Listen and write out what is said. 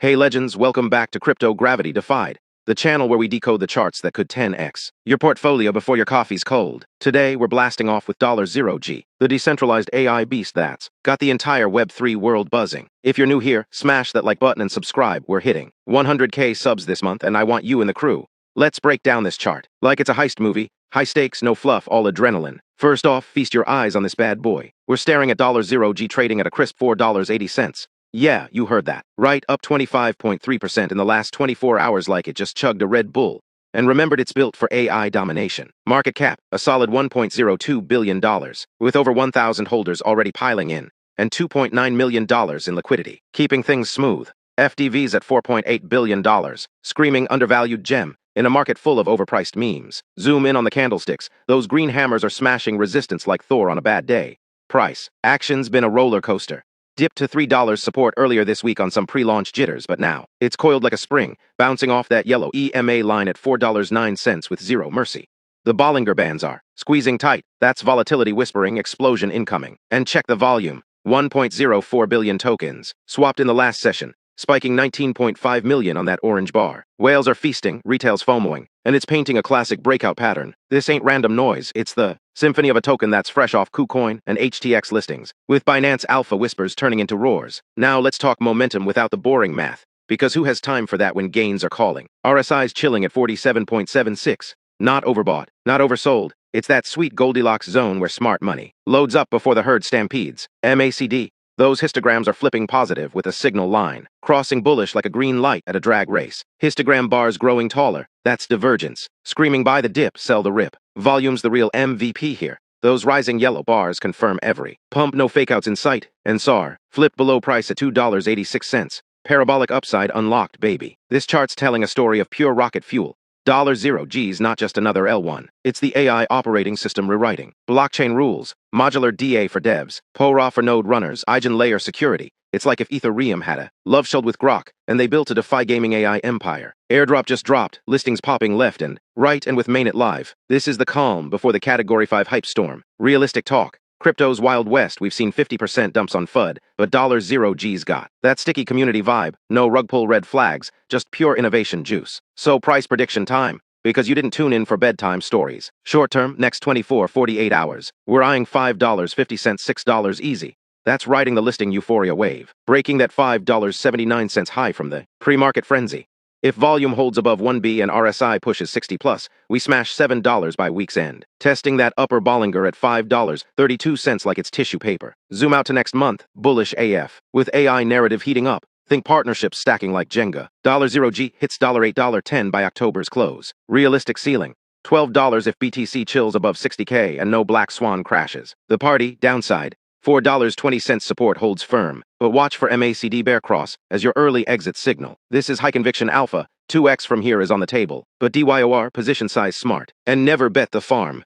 Hey legends, welcome back to Crypto Gravity Defied, the channel where we decode the charts that could 10x your portfolio before your coffee's cold. Today, we're blasting off with $0G, the decentralized AI beast that's got the entire Web3 world buzzing. If you're new here, smash that like button and subscribe. We're hitting 100K subs this month, and I want you in the crew. Let's break down this chart like it's a heist movie. High stakes, no fluff, all adrenaline. First off, feast your eyes on this bad boy. We're staring at $0G trading at a crisp $4.80. Yeah, you heard that. Right, up 25.3% in the last 24 hours like it just chugged a Red Bull. And remembered it's built for AI domination. Market cap, a solid $1.02 billion, with over 1,000 holders already piling in, and $2.9 million in liquidity, keeping things smooth. FDV's at $4.8 billion, screaming undervalued gem, in a market full of overpriced memes. Zoom in on the candlesticks. Those green hammers are smashing resistance like Thor on a bad day. Price, action's been a roller coaster. Dipped to $3 support earlier this week on some pre-launch jitters, but now it's coiled like a spring, bouncing off that yellow EMA line at $4.09 with zero mercy. The Bollinger Bands are squeezing tight. That's volatility whispering, explosion incoming. And check the volume. 1.04 billion tokens swapped in the last session, spiking 19.5 million on that orange bar. Whales are feasting, retail's FOMOing, and it's painting a classic breakout pattern. This ain't random noise, it's the symphony of a token that's fresh off KuCoin and HTX listings, with Binance alpha whispers turning into roars. Now let's talk momentum without the boring math, because who has time for that when gains are calling? RSI's chilling at 47.76. Not overbought, not oversold. It's that sweet Goldilocks zone where smart money loads up before the herd stampedes. MACD. Those histograms are flipping positive with a signal line, crossing bullish like a green light at a drag race. Histogram bars growing taller. That's divergence. Screaming buy the dip, sell the rip. Volume's the real MVP here. Those rising yellow bars confirm every pump, no fakeouts in sight. And SAR flipped below price at $2.86. Parabolic upside unlocked, baby. This chart's telling a story of pure rocket fuel. $0G's not just another L1. It's the AI operating system rewriting. Blockchain rules, modular DA for devs, PORA for node runners, IGN layer security. It's like if Ethereum had a love child with Grok, and they built a DeFi gaming AI empire. Airdrop just dropped, listings popping left and right, and with mainnet live. This is the calm before the Category 5 hype storm. Realistic talk. Crypto's Wild West, we've seen 50% dumps on FUD, but $0G's got that sticky community vibe, no rug pull red flags, just pure innovation juice. So price prediction time, because you didn't tune in for bedtime stories. Short term, next 48 hours, we're eyeing $5.50, $6 easy. That's riding the listing euphoria wave, breaking that $5.79 high from the pre-market frenzy. If volume holds above 1B and RSI pushes 60 plus, we smash $7 by week's end, testing that upper Bollinger at $5.32 like it's tissue paper. Zoom out to next month, bullish AF, with AI narrative heating up. Think partnerships stacking like Jenga. $0G hits $8, $10 by October's close. Realistic ceiling. $12 if BTC chills above 60K and no black swan crashes. The party, downside. $4.20 support holds firm, but watch for MACD bear cross as your early exit signal. This is high conviction alpha. 2x from here is on the table, but DYOR position size smart. And never bet the farm.